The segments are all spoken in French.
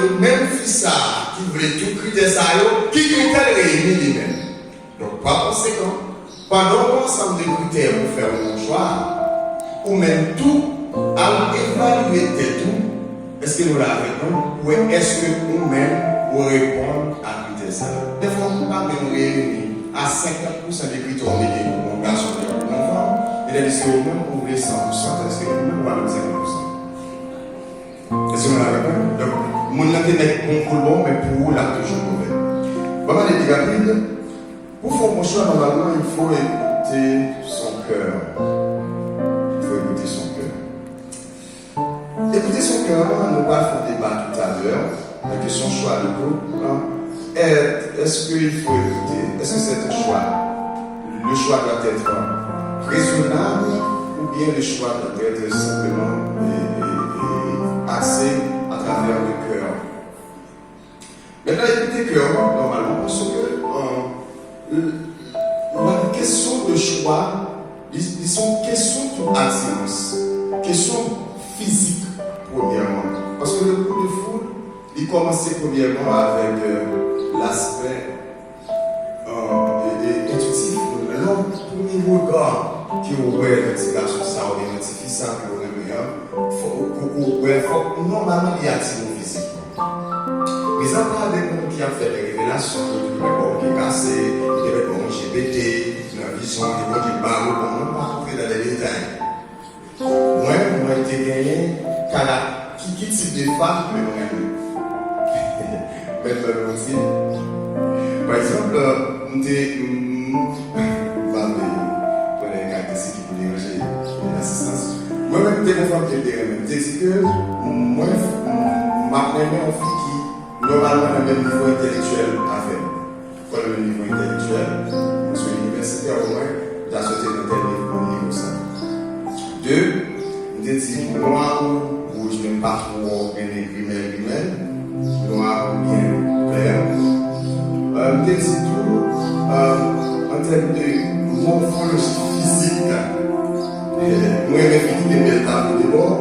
que même fils qui voulait tout critère ça, qui critère réunit lui-même. Donc, par conséquent, pendant l'ensemble de critères pour faire un choix, ou même tout, à évaluer tout, est-ce que nous l'avons ou est-ce que nous-mêmes nous répondons à critères ça? Des fois, on ne peut pas même réunir à 50% des critères pour mon garçon et mon enfant, et est-ce que nous-mêmes nous voulons 100%, est-ce que nous-mêmes nous allons 50%? Est-ce que nous l'avons? Donc, mon intérêt est bon, mais pour vous, là, toujours mauvais. Bon, on est rapide. Pour faire mon choix, normalement, il faut écouter son cœur. Il faut écouter son cœur. Écouter son cœur, nous pas fait débat tout à l'heure, la question choix de couple. Est-ce qu'il faut écouter? Est-ce que c'est un choix? Le choix doit être raisonnable ou bien le choix doit être simplement axé à travers le cœur? Maintenant, écoutez cœur, normalement, parce que la question de choix, ils sont questions de attirance, questions physiques, premièrement. Parce que le coup de foudre, il commençait premièrement avec l'aspect intuitif. L'homme, premier regard qui ouvrait un petit garçon, ça, ou bien un petit fils, ça, qui aurait meilleur, faut normalement y attirer physiquement. Mais ça parle des gens qui ont fait des révélations, des gens qui ont cassé, des gens qui ont GPT, une vision, des gens qui ont barré, on ne va pas rentrer dans les détails. Moi, j'ai gagné, qui type de femme que moi-même? Maintenant, aussi. Par exemple, pour les caractéristiques qui peuvent déranger l'assistance. Moi-même, j'ai une femme qui me dit que moi, ma première fille qui, normalement, a le même niveau intellectuel à faire. Pas le même niveau intellectuel, parce que l'université, au moins, j'ai sauté dans tel niveau ça. Deux, je dis noir ou je n'aime pas trop rimel, noir ou bien clair. Je dis tout, en termes de morphologie physique, moi, je vais finir des belles tables de bord,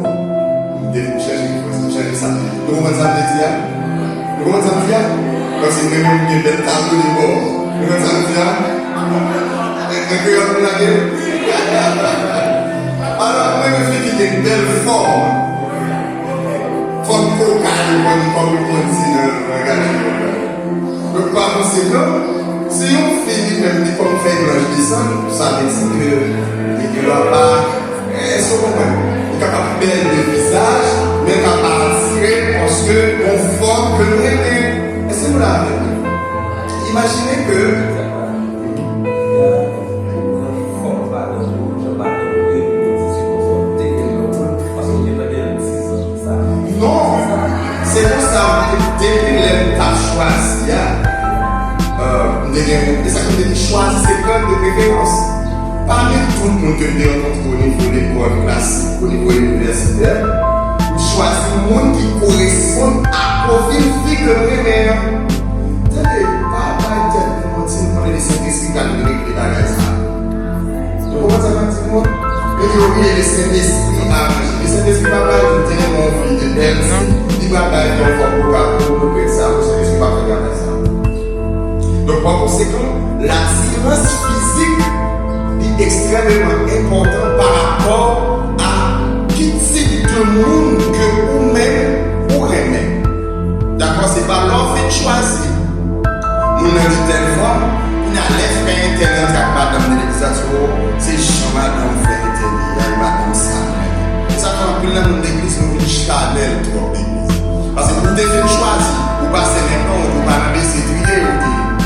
je vais changer ça. Vous comprenez ça, vous comprenez ça, quand c'est même des belles tables de bord, vous comprenez ça, un peu comme la gueule. Alors, moi, je fais qu'il y ait une belle forme vocale, comme on dit dans le gars. Donc, par conséquent, si on finit même comme fait blanche de sang, ça veut dire que les gars, elles sont capables de faire le visage, mais capables d'attirer parce qu'on forme que nous aimons. Est-ce que vous l'avez? Imaginez que c'est pour ça que depuis que tu as choisi, ça veut dire choisir ses codes de préférence. Parmi tout le monde que nous rencontrons au niveau de l'école classique, au niveau universitaire, choisir le monde qui correspond à profil vie que nous aimons. Attendez, pas tellement de les Saint-Esprit qui ont donné les bagages. Vous comprenez ça, pratiquement? Les Saint-Esprit arrangés. Les Saint-Esprit pas mal de tellement envie de belles. Il va pas être pour ça, vous savez, je pas regarder ça. Donc, par conséquent, l'attirance physique est extrêmement importante par rapport à quel type de monde que vous-même vous aimez. D'accord, c'est pas l'envie de choisir. Nous avons dit telle forme, il y a l'effet internet avec madame de l'exato, c'est chiant, madame fait internet, madame ça. Ça fait un peu dans l'église, nous avons Chanel trop d'église. Parce que vous devez choisir, vous passez maintenant, vous pas baisser, trier,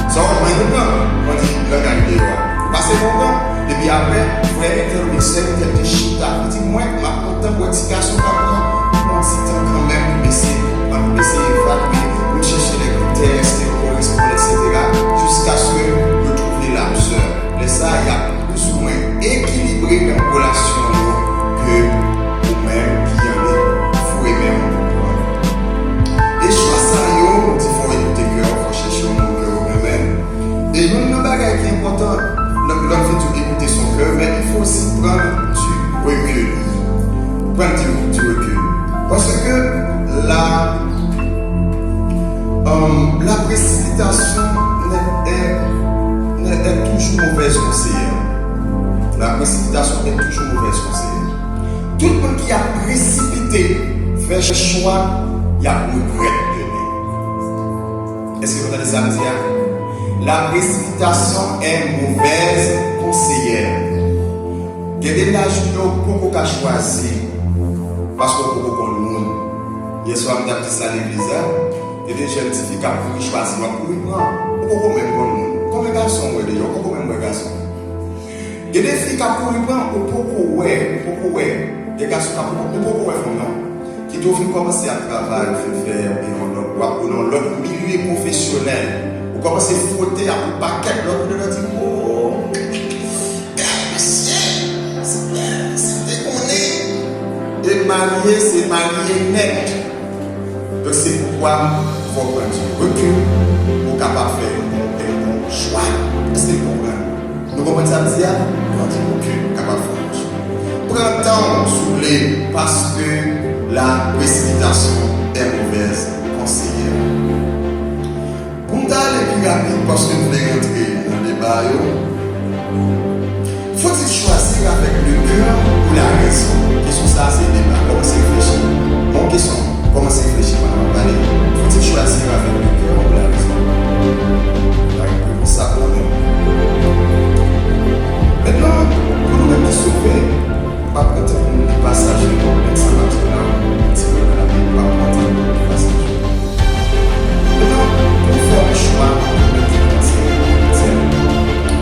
ça on prend le temps, on dit, le gars il est là. Vous passez mon temps, et puis après, vous voyez intermixer, vous êtes chita, vous dites, moi, ma content pour éducation, on dit quand même, vous baissez, évaluer, vous cherchez les critères, est-ce que vous correspondez, etc. Jusqu'à ce que vous trouviez l'âme sœur. Mais ça, il y a plus ou moins équilibré dans la relation que vous-même qui en est, vous et même. Et choix ça, il faut écouter cœur, il faut chercher mon cœur vous-même. Et une bagage qui est importante, l'homme fait tout écouter son cœur, mais il faut aussi prendre du recul. Prendre du recul. précipitation est toujours mauvaise conseillère. La précipitation est toujours mauvaise conseillère. Tout le monde qui a précipité fait choix, il y a regret demain. Est-ce que vous entendez ça me dire? La précipitation est mauvaise conseillère. Il y a des âges qu'on a choisi parce qu'on peut comprendre le monde. Hier soir, je me dit ça à l'église. Il y a des jeunes filles qui ont choisi pour y prendre. On peut même prendre le monde. Comme les garçons, on peut même les garçons. Il y a des filles qui ont prendre, on peut des garçons qui ont qui doivent commencer à travailler, faire dans leur milieu professionnel. Vous commencez à frotter à un paquet, l'autre de l'autre dit oh, c'est déconné. Et marié, c'est marié net. Donc c'est pourquoi il faut prendre du recul pour capable de faire un bon choix. Est-ce que vous comprenez? Nous comprenons ça, dire? Prendre du recul, capable de faire un choix. Prends le temps, souffler, parce que la précipitation est mauvaise conseillère. Pour nous aller plus rapide, parce que nous voulons rentrer dans le débat, faut-il choisir avec le cœur ou la raison? Question ça, c'est le débat. Comment c'est réfléchi? Mon question, comment c'est réfléchi pendant la parler? Faut-il choisir avec le cœur ou la raison? Pour ça, pour nous. Maintenant, pour nous même sauver, on va prendre un passage de ça maintenant. Faire le choix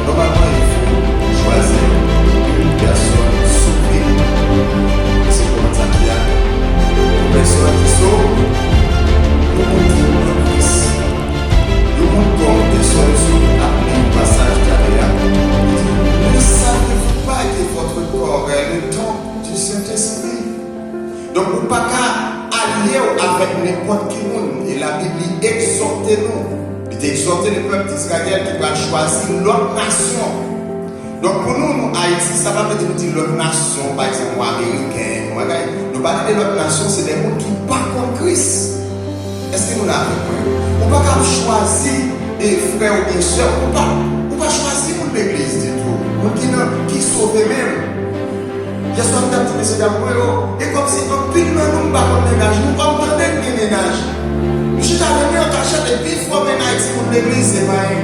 normalement il faut choisir une personne sauvée. C'est comment ça qu'il y a une personne qui sauve le monde qui le monde comme des solutions appelées le passage d'Aléa. Ne savez-vous pas que votre corps est le temple du Saint-Esprit? Donc vous pas qu'à allier avec n'importe qui monde. Et la Bible exhorte nous. Il exhorte le peuple d'Israël qui va choisir l'autre nation. Donc pour nous, Haïti, ça va peut-être nous dire l'autre nation, par exemple, américain. Nous parlons de l'autre nation, c'est des gens qui ne sont pas contre Christ. Est-ce que nous l'avons compris? On ne peut pas choisir des frères ou des soeurs. On ne peut pas choisir pour l'église du tout. Qui sauve même. Il y a soit un petit monsieur d'amour, et comme si on pile nous ne pas comme ménage, nous pas prendre des ménages. Je suis venu en cachette et puis il faut ménager pour l'église, c'est pas un.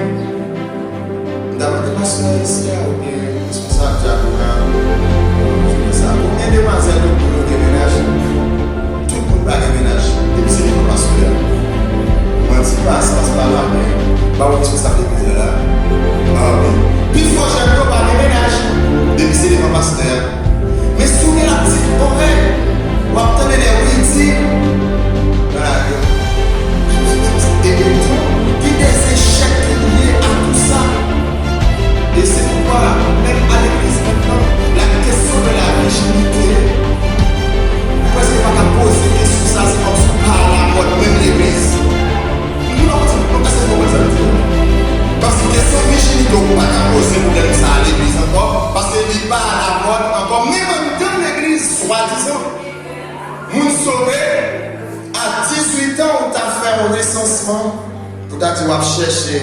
D'abord, des pasteurs ici, ou bien responsables de ça. Combien de demoiselles de boulot de ménage? Tout le monde va de ménage. Et puis c'est les pasteurs. Moi, je ne sais pas, ça passe par là, mais pas où est-ce que ça fait plaisir là? Ah oui. Puis il faut jamais parler de ménage. Et puis c'est les pasteurs. Mais souvenez la petite oreille, vous obtenez les witty dans la gueule. Et le temps, qui des échecs liés à tout ça. Et c'est pourquoi, même à l'église maintenant, la question de la virginité, pourquoi est-ce qu'il n'y a pas qu'à poser des questions ça, c'est comme ça, par la mode, même l'église. Nous, on va c'est comment ça veut dire. Parce que question de virginité, on ne peut pas poser pour ça à l'église encore, parce qu'il n'est pas à la mode encore, même soi-disant, nous sauver, à 18 ans, on t'a fait un recensement pour t'as dit, on va chercher,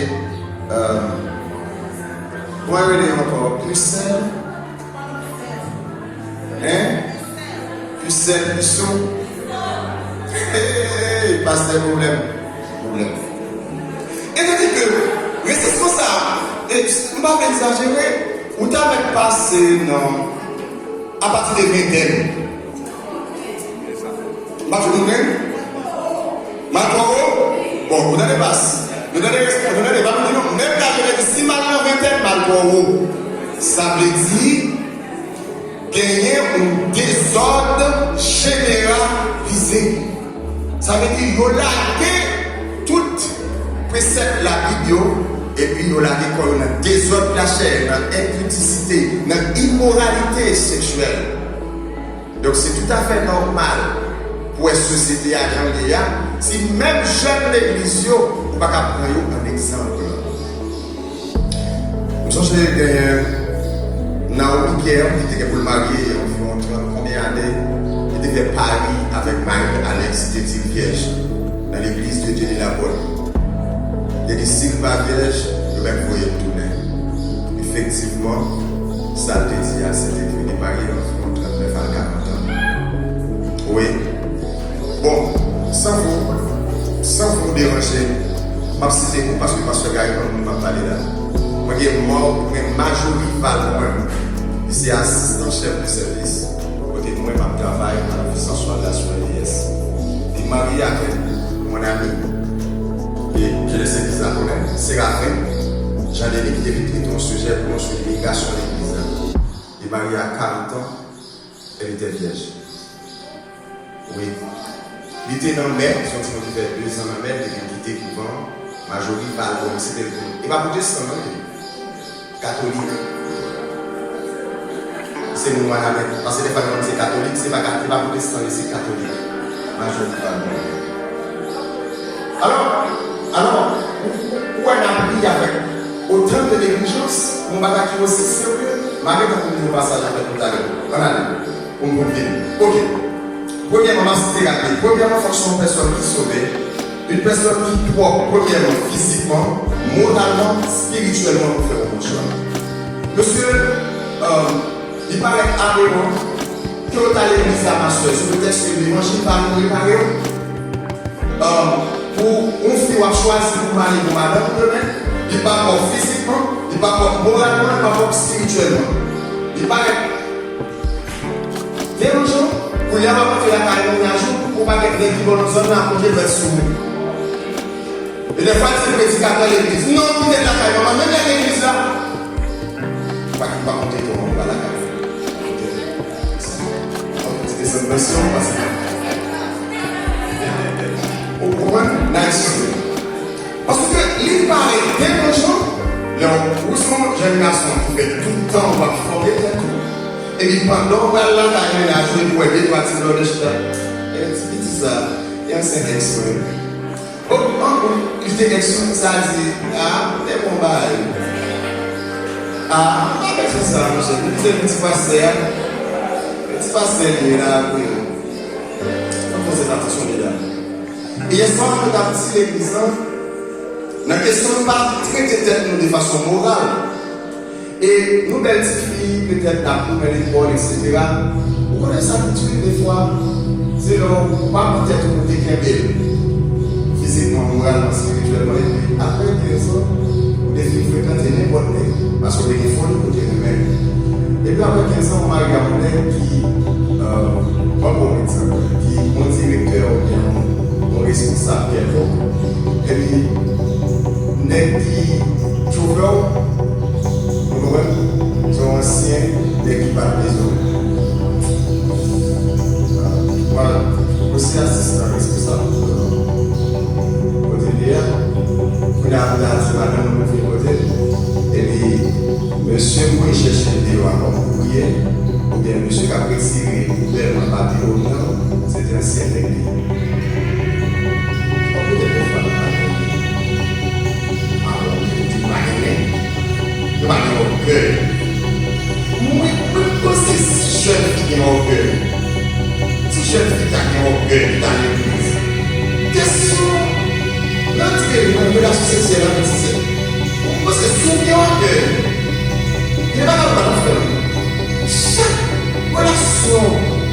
comment on dit encore, Pucelle, Pucelle, Pucelle, parce que c'est un problème. Et je dis que, recensement ça, et on va pas exagérer, on t'a passé, non, à partir de 20 ans. Bon, vous donnez pas. Vous donnez pas. Même quand si maintenant 20 ans, ça veut dire gagner un désordre généralisé. Ça veut dire qu'il y a toute précepte la vidéo. Et puis, il y a un désordre de la chair, dans l'impudicité, dans l'immoralité sexuelle. Donc, c'est tout à fait normal pour une société à Gandéa, si même jeune l'église, on ne peut pas prendre un exemple. Je pense que Naomi Pierre, qui était pour le marier environ 30 combien d'années, il était fait Paris avec Marie-Alex, qui était vierge, dans l'église de Dieu de la Bonne. Il dit, s'il va vierge, je vais vous tourner. Effectivement, ça te dit, c'était devenu marié environ 39 à 40 ans. Oui. Bon, sans vous déranger, je vais citer parce que Pasteur Gary, on ne va pas parler là. Moi, j'ai majorité Valmont, c'est assistant chef de service. Côté moi, je travaille dans l'office de la l'IS. Il est marié avec mon ami. Et je le sais qu'ils la connaissent. C'est Raphaël. J'en ai évité ton sujet pour sur l'immigration de l'église. Il est marié à 40 ans. Elle était vierge. Oui. Il était dans le maire, son petit qui fait 2 ans dans le maire, il a quitté le couvent. Majorité Valmont, c'était le couvent. Il va pour dire ça, catholique. C'est nous, madame. Parce que les femmes, c'est catholique, c'est pas protestant, c'est catholique. Majoritairement. Alors, où on a pris avec autant de négligence, mon bagage qui est aussi sérieux, malgré que nous passage avec tout à l'heure. Voilà, on me dit. Ok. Premièrement, c'est rapide. Premièrement, il faut que une personne qui sauve, une personne qui doit, premièrement, physiquement, moralement, spirituellement, pour faire un bon choix. Monsieur, il paraît aberrant que vous allez l'église à ma soeur sur le texte de l'évangile va nous réparer. Pour une fille qui a choisi pour aller pour madame demain, il ne pas pour physiquement, il ne pas pour moralement, il ne pas pour spirituellement. Il paraît dérangeant pour y avoir fait la carrière un jour pour pas être qui vont nous emmener à côté de sous. Et des fois, c'est le prédicateur de l'église. Non, vous êtes la carrière, même l'église là. Pas qu'il va compter pour on va la carrière. C'est cette version parce que au point nice. Parce que il paraît dérangeant, le jeune garçon qui fait tout le temps, on va former tout. Et puis pendant qu'on va là, il a joué pour aider toi, tu dois le jeter. Et tu dis ça, il y a un certain extrait. Oh, il dit quelque chose, ça dit, ah, c'est bon, bah. Ah, c'est ça, monsieur. C'est un petit pasteur. Petit pasteur, il est là, oui. On pose attention, les gars. Et hier soir, on a dit l'église, la question n'est pas traiter nous de façon morale. Et nous, belles filles, peut-être la première l'école, etc. Vous connaissez ça des fois, c'est là, pas peut-être pour déclarer physiquement, moralement, spirituellement. Et puis, après 15 ans, les filles fréquentent n'importe quoi, parce qu'on est des folies côté de même. Et puis après 15 ans, on m'a regardé qui, pas bon médecin, qui est mon directeur ou bien mon responsable, et puis, n'est qui chauffeur, sont anciens d'équipage maison. Voilà, aussi assistant responsable. Côté hier, on a dit madame nous fait côté. Et puis, monsieur, vous cherchez des vidéos encore pour prier, ou bien monsieur qui a retiré un papier au nom, c'est un ancien technique. On peut être faire alors, tu m'as de manière orgueil. Oui, c'est si jeune qui est orgueil. Si jeune qui est orgueil dans l'église. Question. Là, tu es une relation sexuelle avec ça. Parce que si on est orgueil, il n'est pas capable de faire. Chaque relation,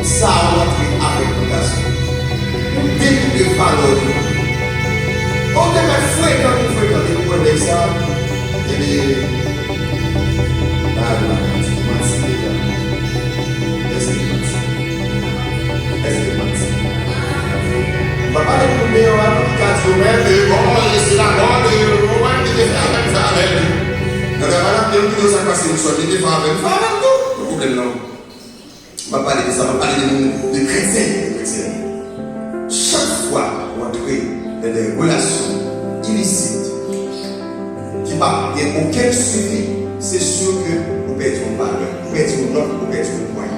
ça a rentré avec une relation. Pour découvrir valeur. On devrait fréquenter pour aider ça. Et bien, papa est pour meilleur application, mais bon, c'est la bonne, on va faire avec ça avec lui. Dans la valeur de nous, ça passe une chose, il fait avec tout. Le problème non. On va parler de ça, on va parler de chrétiens. Chaque fois qu'on entre dans des relations illicites, qui n'a aucun suivi, c'est sûr que vous perdez une valeur, vous perdez une note, vous perdez une point.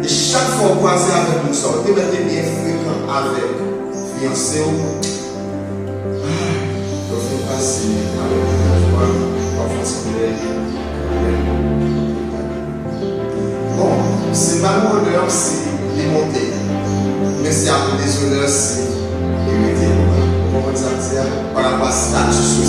Et chaque fois que vous croisez avec nous, ça vous mettez bien fréquent avec fiancé. Donc, vous passez avec la joie, parfois c'est bon, c'est pas mon honneur, c'est l'immonté. Mais c'est à vous des honneurs, c'est l'immunité. Vous comprenez ça? Par rapport à statut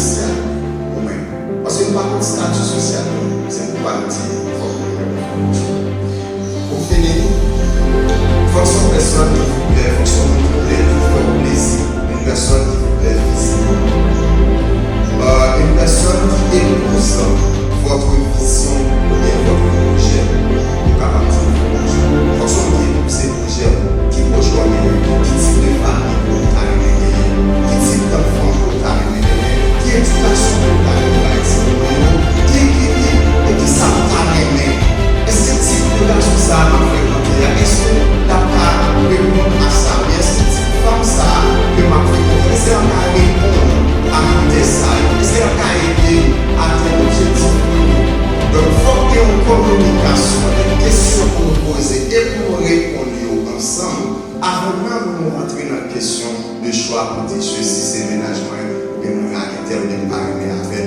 choix pour dire ceci, c'est ménagement, ou bien mon inter, ou bien pas aimer avec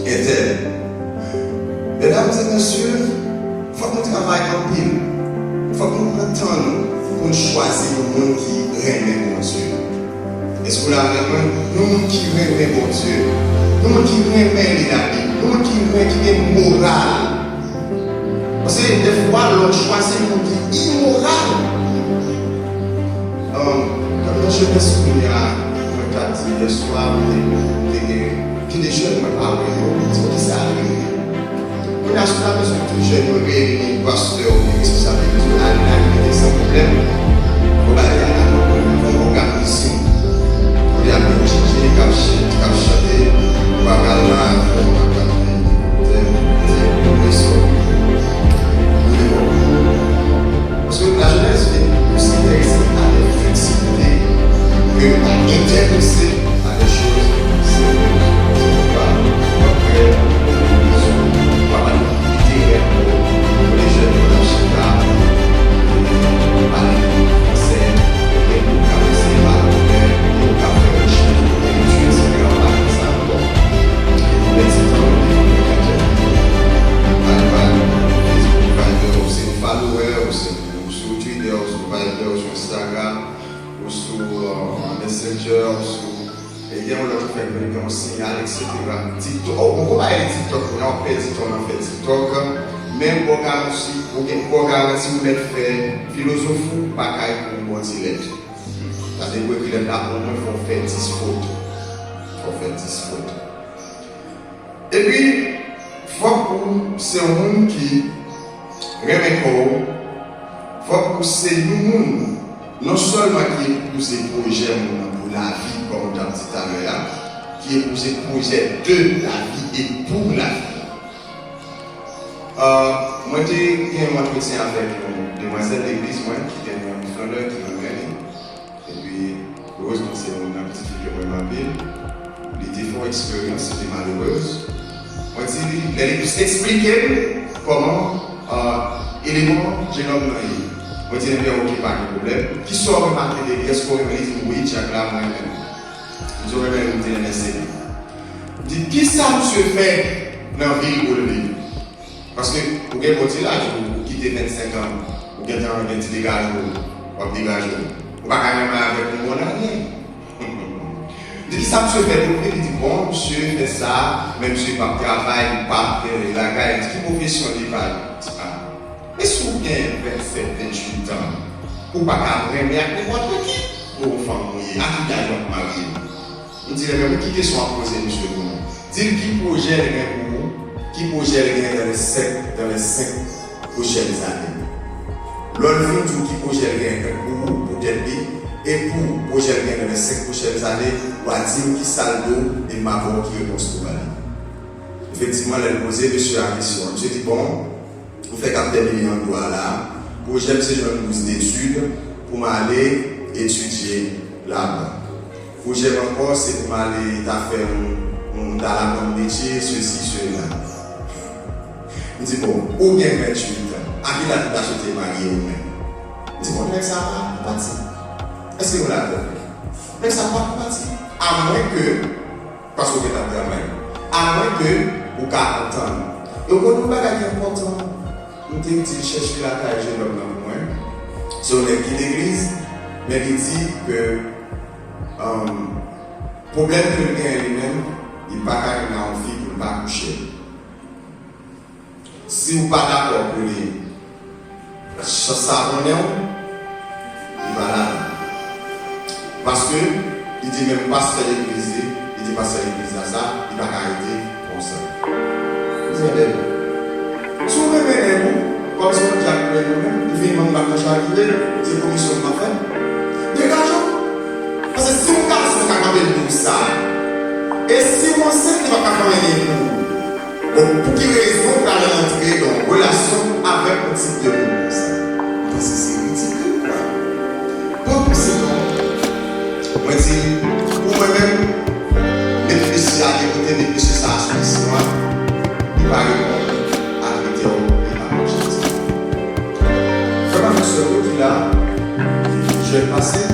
inter. Mesdames et messieurs, il faut que nous travaillions en pile. Il faut que nous prenions pour choisir le monde qui remet mon Dieu. Est-ce que vous l'avez vu? Nous qui remet mon Dieu. Nous qui remet la Bible. Nous qui est moral. Parce que des fois, l'on choisit le monde qui est immoral. Quand je me souviens, quand je hier soir, qui des jeunes me parlent, qui ça arrive. On a besoin de jeunes réunis, pasteur, responsable, aller sans problème. On va aller à la organisation. On va aller chercher, chanter, on va aller là, on va parce que la jeunesse est aussi excitée à la flexibilité que à intéresser à des choses. Même programme si vous mettez faire philosophie, pas pour bon direct. Ça veut dire que là, au moins, il faut faire 10 fautes. Il faut faire 10 fautes. Et puis, il faut que c'est un monde qui remet corps. Il faut que c'est nous, non seulement qui épouse des projets pour la vie, comme on a dit tout à l'heure, qui épouse des projets de la vie et pour la vie. Moi, j'ai eu un entretien avec une demoiselle d'église, qui était une fondeur qui m'a gagné. Et puis, heureusement, c'est une petite fille qui m'a appelé. Il était fort expérience, c'était malheureuse. Moi, j'ai expliqué comment élément jeune homme n'a eu. Moi, j'ai dit, ok, pas de problème. Qui sort remarqué des qu'est-ce qu'on me dit, oui, j'ai là moi-même. J'aurais même dit, laissez. Je dis, qui ça, monsieur, fait dans la ville où le vivre? Parce que vous avez un là, vous quittez 25 ans, vous avez un petit dégage, vous dégage, vous n'avez pas même avec un bon année. Il dit ça, monsieur fait beaucoup, il dit bon, monsieur fait ça, même monsieur pas travail, pas faire la gagne, quelle profession il va? Mais si vous avez 27, 28 ans, vous n'avez pas vraiment avec votre qui pour vous faire mouiller, à qui gagne votre mari? Il dit, mais qui question à poser, monsieur? Dites qui projet est pour vous? Qui projet est dans les 5 prochaines années. L'autre vie qui projet est pour vous, pour être et pour projet dans les 5 prochaines années, pour dire qui saldo et ma voix qui réponse pour aller. Effectivement, elle a posé monsieur la question. Je dis bon, vous faites 4 millions de dollars là, projet c'est une bourse d'études pour m'aller étudier là-bas. Projet encore, c'est pour m'aller faire dans la bonne métier, ceci, cela. Il dit bon, ou bien 28 ans, à qui l'a tout acheté marié ou même? Il dit bon, mais ça va partir. Est-ce que vous l'avez fait? Mais ça va partir. À moins que, parce que vous êtes en travail, à moins que vous êtes content. Donc, on ne peut pas être important. Nous avons cherché la taille de l'homme dans le moins. Si on est qui l'église, mais il dit que le problème que le gars lui-même, il ne peut pas arriver en fille pour ne pas coucher. Si vous n'êtes pas d'accord pour les savonner, il va là. Parce que, il dit même pasteur l'église, il dit pasteur l'église à ça, il va arrêter comme ça. Vous avez si vous revenez vous, comme si vous avez vous-même, il vient de la charité, il dit commission de ma femme. Dégageons. Parce que si vous garçon qui a capable de ça, et si mon sait qu'il va faire pour pour quelle raison vous allez entrer dans une relation avec un type de monde? Parce que c'est ridicule, quoi. Donc, c'est bon. Moi, je dis, pour moi-même, réfléchir à l'écouter, réfléchir ça à son histoire, il va répondre à l'écouter et à l'objectif. Comment je suis là, je vais passer.